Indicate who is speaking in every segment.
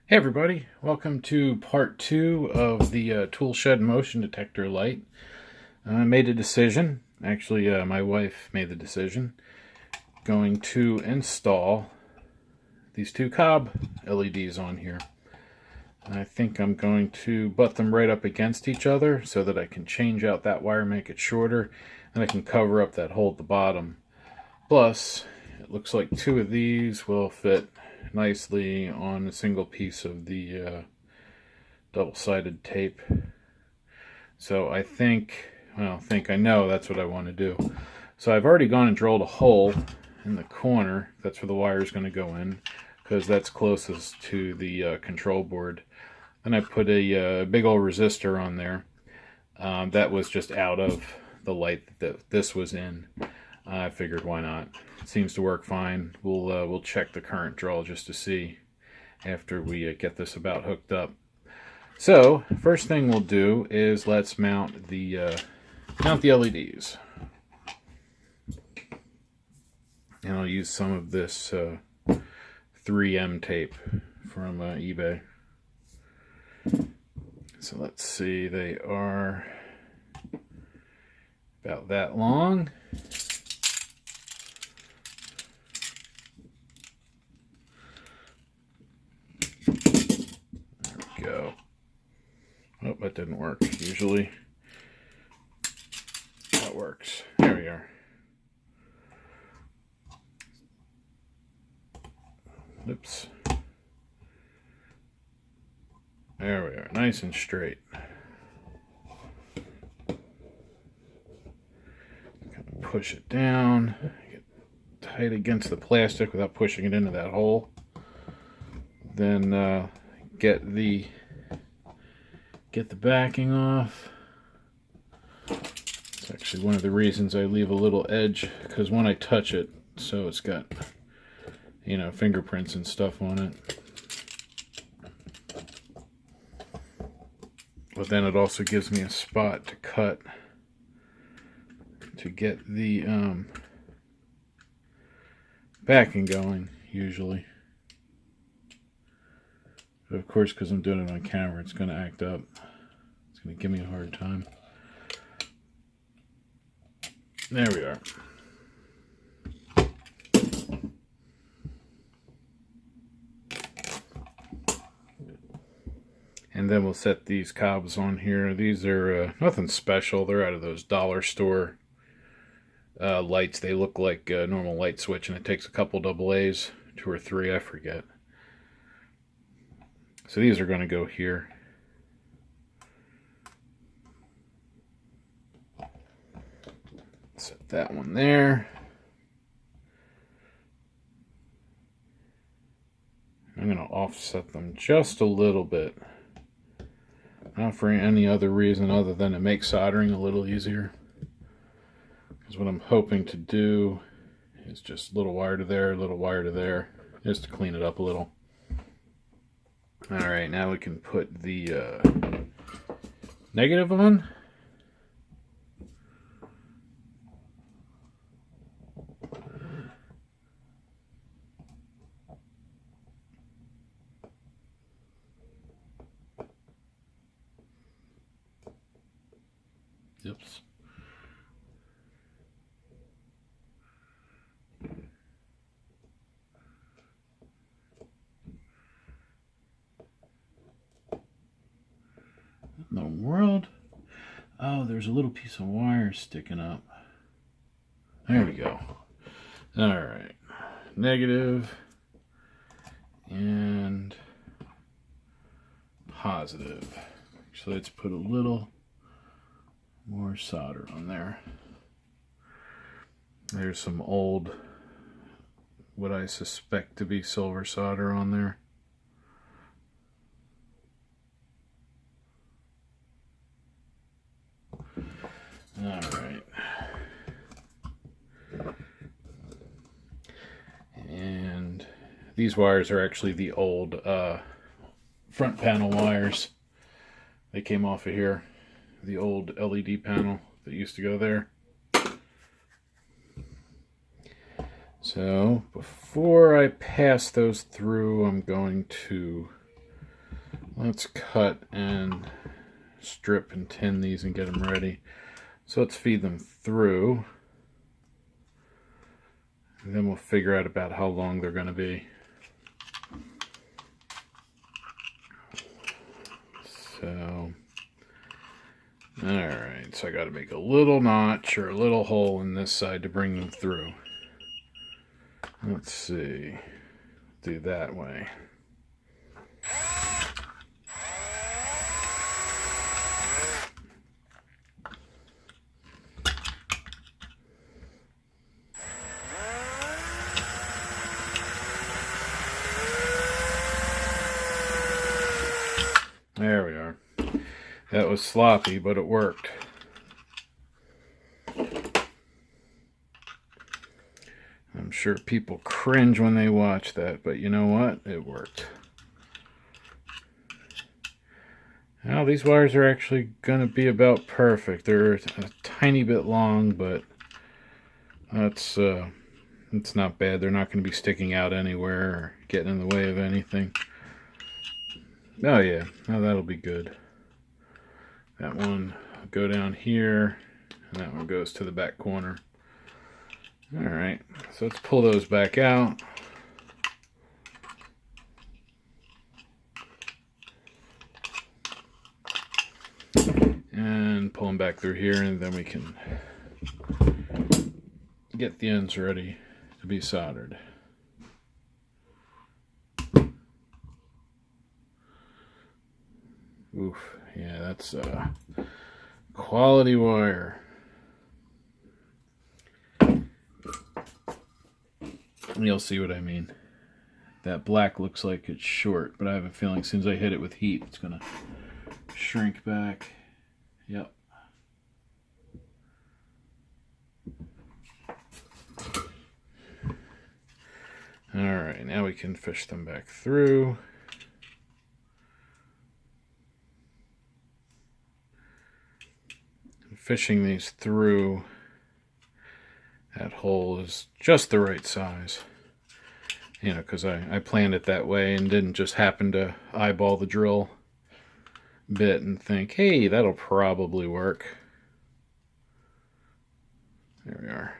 Speaker 1: Hey everybody, welcome to part 2 of the ToolShed motion detector light. I made a decision, actually my wife made the decision, going to install these two cob LEDs on here. And I think I'm going to butt them right up against each other so that I can change out that wire, make it shorter, and I can cover up that hole at the bottom. Plus, it looks like two of these will fit nicely on a single piece of the double-sided tape. So I know that's what I want to do. So I've already gone and drilled a hole in the corner. That's where the wire is going to go in, because that's closest to the control board. Then I put a big old resistor on there. That was just out of the light that this was in. I figured, why not? It seems to work fine. We'll check the current draw just to see after we get this about hooked up. So first thing we'll do is let's mount the LEDs, and I'll use some of this 3M tape from eBay. So let's see, they are about that long. There we go. Oh, that didn't work. Usually that works. There we are. Oops. There we are. Nice and straight. Push it down. Get tight against the plastic without pushing it into that hole. Then get the backing off. It's actually one of the reasons I leave a little edge, because when I touch it, so it's got, fingerprints and stuff on it. But then it also gives me a spot to cut to get the backing going, usually. But of course, because I'm doing it on camera, it's going to act up. It's going to give me a hard time. There we are. And then we'll set these cobs on here. These are nothing special. They're out of those dollar store lights. They look like a normal light switch, and it takes a couple AA's, 2 or 3, I forget. So these are going to go here. Set that one there. I'm going to offset them just a little bit. Not for any other reason other than it makes soldering a little easier. Because what I'm hoping to do is just a little wire to there, a little wire to there, just to clean it up a little. Alright, now we can put the negative on. Oops. What in the world? Oh, there's a little piece of wire sticking up. There we go. Alright. Negative and positive. So let's put a little more solder on there. There's some old, what I suspect to be silver solder on there. Alright. And these wires are actually the old front panel wires. They came off of here. The old LED panel that used to go there. So before I pass those through, I'm going to let's cut and strip and tin these and get them ready. So let's feed them through, and then we'll figure out about how long they're going to be. So, alright, so I got to make a little notch or a little hole in this side to bring them through. Let's see, do that way. There we are. That was sloppy, but it worked. I'm sure people cringe when they watch that, but you know what? It worked. Now these wires are actually going to be about perfect. They're a tiny bit long, but that's it's not bad. They're not going to be sticking out anywhere or getting in the way of anything. Oh yeah, now that'll be good. That one will go down here, and that one goes to the back corner. Alright, so let's pull those back out. And pull them back through here, and then we can get the ends ready to be soldered. Oof, yeah, that's quality wire. You'll see what I mean. That black looks like it's short, but I have a feeling as soon as I hit it with heat, it's gonna shrink back. Yep. Alright, now we can fish them back through. Fishing these through, that hole is just the right size. You know, because I planned it that way and didn't just happen to eyeball the drill bit and think, hey, that'll probably work. There we are.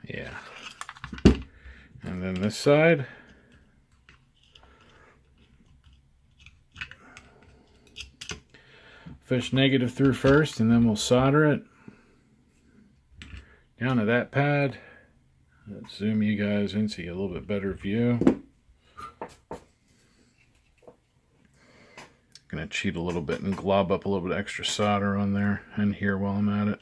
Speaker 1: Yeah. And then this side. Fish negative through first, and then we'll solder it down to that pad. Let's zoom you guys in so you get a little bit better view. Gonna cheat a little bit and glob up a little bit extra solder on there and here while I'm at it.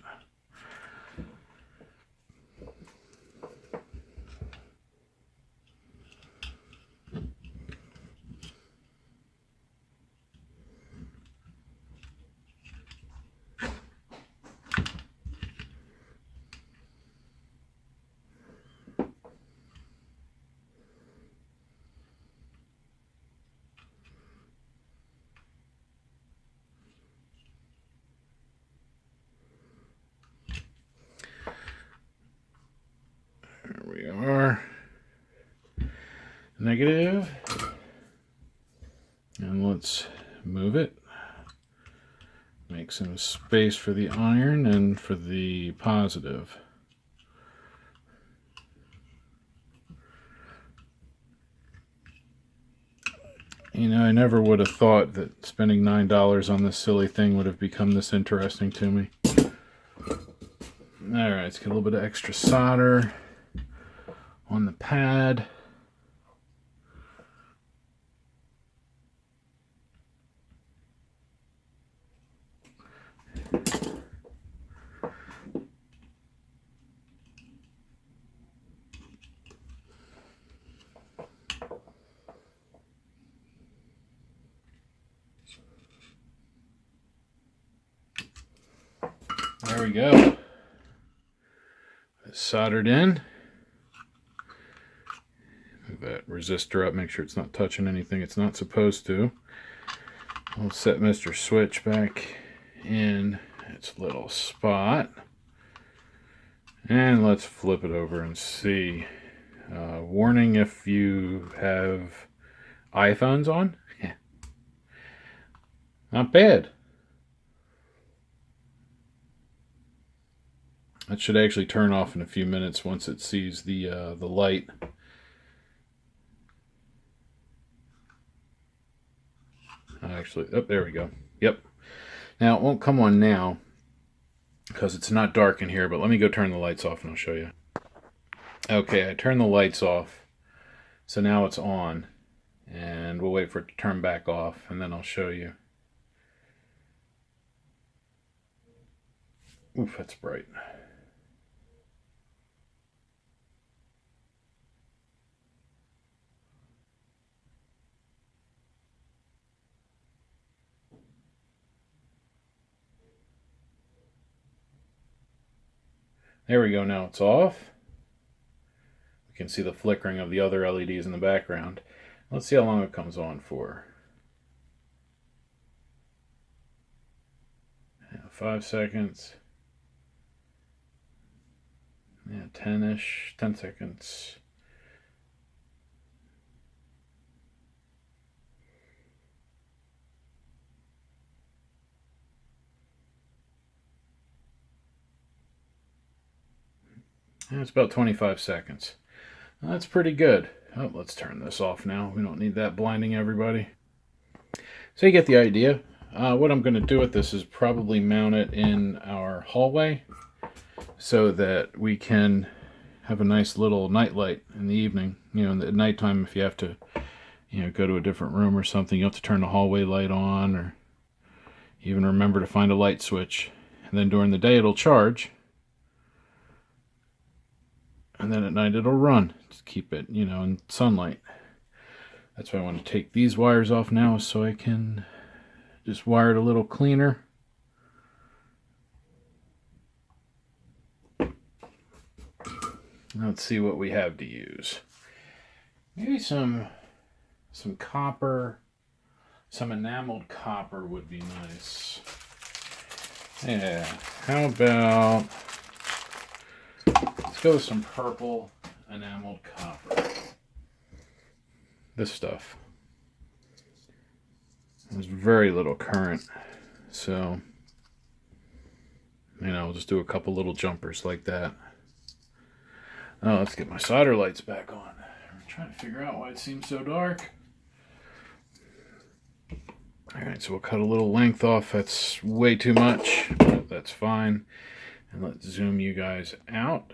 Speaker 1: There we are. Negative. And let's move it. Make some space for the iron and for the positive. You know, I never would have thought that spending $9 on this silly thing would have become this interesting to me. Alright, let's get a little bit of extra solder on the pad. There we go. It's soldered in. Move that resistor up, make sure it's not touching anything it's not supposed to. We'll set Mr. Switch back in its little spot. And let's flip it over and see. Warning if you have iPhones on. Not bad. That should actually turn off in a few minutes once it sees the light. Actually, oh, there we go. Yep. Now, it won't come on now because it's not dark in here, but let me go turn the lights off and I'll show you. Okay, I turned the lights off, so now it's on, and we'll wait for it to turn back off, and then I'll show you. Oof, that's bright. There we go, now it's off. You can see the flickering of the other LEDs in the background. Let's see how long it comes on for. Yeah, 5 seconds. Yeah, 10-ish, 10 seconds. And it's about 25 seconds. That's pretty good. Oh, let's turn this off now. We don't need that blinding everybody. So you get the idea. What I'm going to do with this is probably mount it in our hallway so that we can have a nice little night light in the evening. You know, at nighttime, if you have to, go to a different room or something, you have to turn the hallway light on, or even remember to find a light switch. And then during the day, it'll charge. And then at night, it'll run. Just keep it, in sunlight. That's why I want to take these wires off now so I can just wire it a little cleaner. Let's see what we have to use. Maybe some copper, some enameled copper would be nice. Yeah, how about, let's go with some purple enameled copper. This stuff. There's very little current, so, we'll just do a couple little jumpers like that. Oh, let's get my solder lights back on. I'm trying to figure out why it seems so dark. Alright, so we'll cut a little length off. That's way too much, but that's fine. And let's zoom you guys out.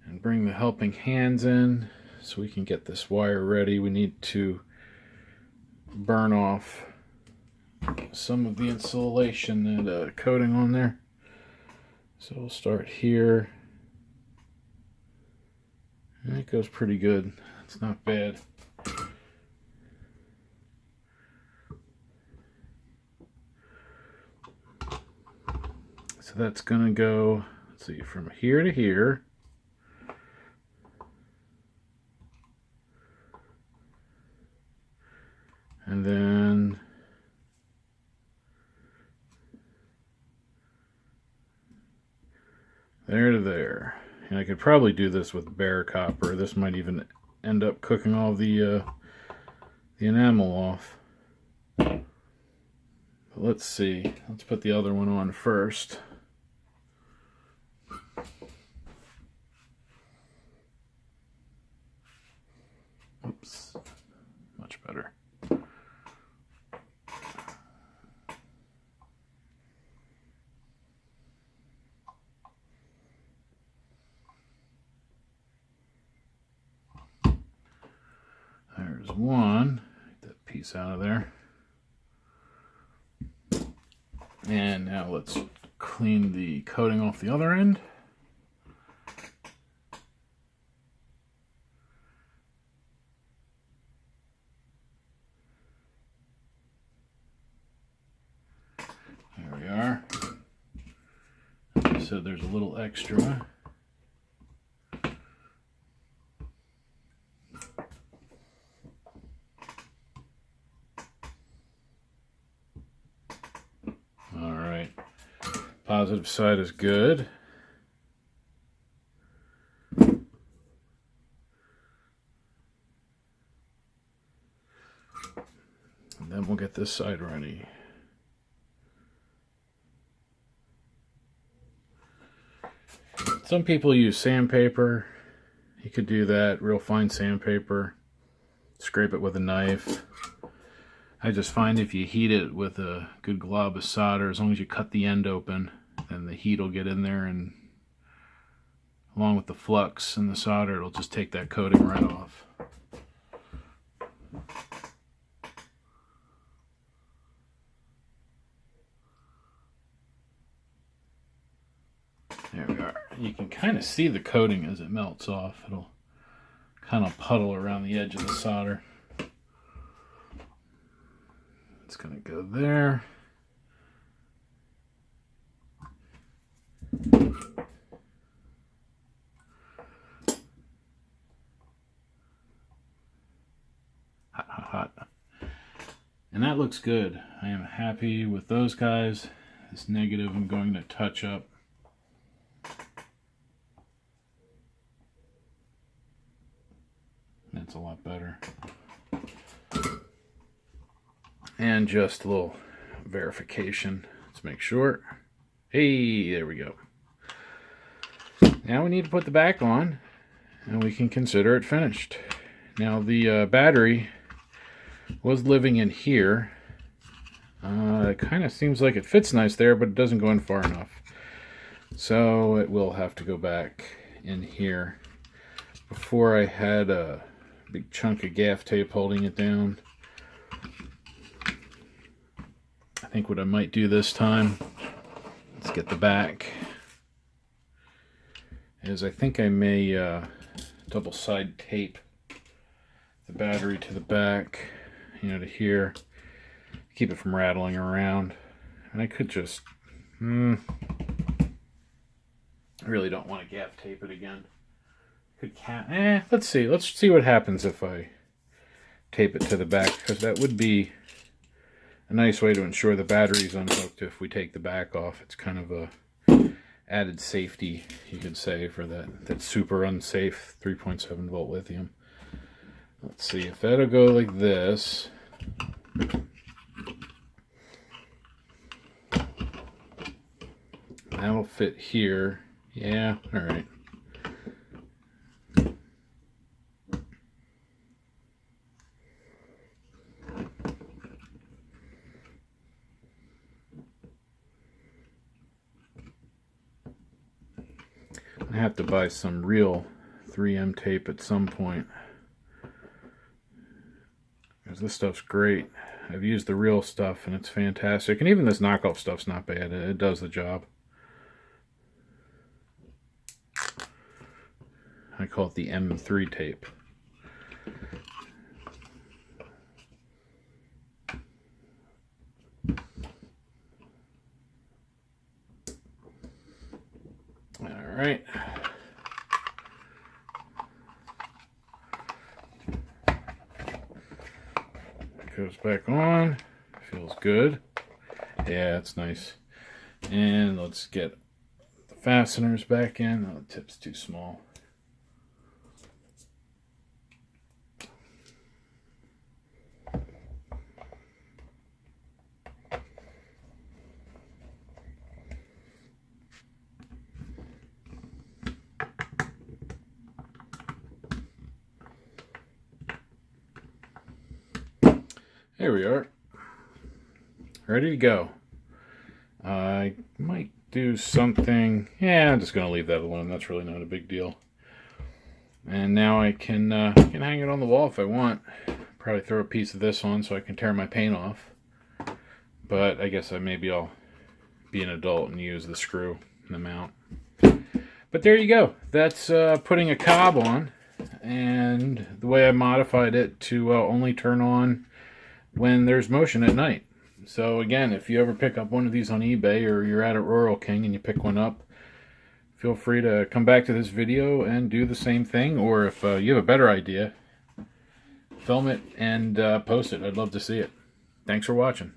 Speaker 1: And bring the helping hands in so we can get this wire ready. We need to burn off some of the insulation and coating on there. So we'll start here. And it goes pretty good. It's not bad. So that's gonna go, let's see, from here to here. And then there to there. And I could probably do this with bare copper. This might even end up cooking all the enamel off. But let's see. Let's put the other one on first. Oops. Much better. There's one. Get that piece out of there. And now let's clean the coating off the other end. There we are. Like I said, there's a little extra. All right. Positive side is good. And then get this side ready. Some people use sandpaper. You could do that, real fine sandpaper. Scrape it with a knife. I just find if you heat it with a good glob of solder, as long as you cut the end open, then the heat will get in there, and along with the flux and the solder, it'll just take that coating right off. There we are. You can kind of see the coating as it melts off. It'll kind of puddle around the edge of the solder. It's going to go there. Hot, hot, hot. And that looks good. I am happy with those guys. This negative I'm going to touch up. That's a lot better. And just a little verification. Let's make sure. Hey, there we go. Now we need to put the back on, and we can consider it finished. Now the battery was living in here. It kind of seems like it fits nice there, but it doesn't go in far enough. So it will have to go back in here. Before I had a big chunk of gaff tape holding it down. I think what I might do this time, let's get the back, is I think I may double side tape the battery to the back, you know, to here, keep it from rattling around. And I could just, I really don't want to gaff tape it again. Let's see what happens if I tape it to the back, because that would be a nice way to ensure the battery's unhooked if we take the back off. It's kind of a added safety, you could say, for that super unsafe 3.7 volt lithium. Let's see if that'll go like this. That'll fit here. Yeah, all right. I have to buy some real 3M tape at some point, because this stuff's great. I've used the real stuff and it's fantastic, and even this knockoff stuff's not bad. It does the job. I call it the M3 tape. All right. Goes back on. Feels good. Yeah, it's nice. And let's get the fasteners back in. Oh, the tip's too small. There we are. Ready to go. I might do something. Yeah, I'm just going to leave that alone. That's really not a big deal. And now I can hang it on the wall if I want. Probably throw a piece of this on so I can tear my paint off. But I guess maybe I'll be an adult and use the screw and the mount. But there you go. That's putting a cob on. And the way I modified it to only turn on when there's motion at night. So again, if you ever pick up one of these on eBay, or you're at Rural King and you pick one up, feel free to come back to this video and do the same thing. Or if you have a better idea, film it and post it. I'd love to see it. Thanks for watching.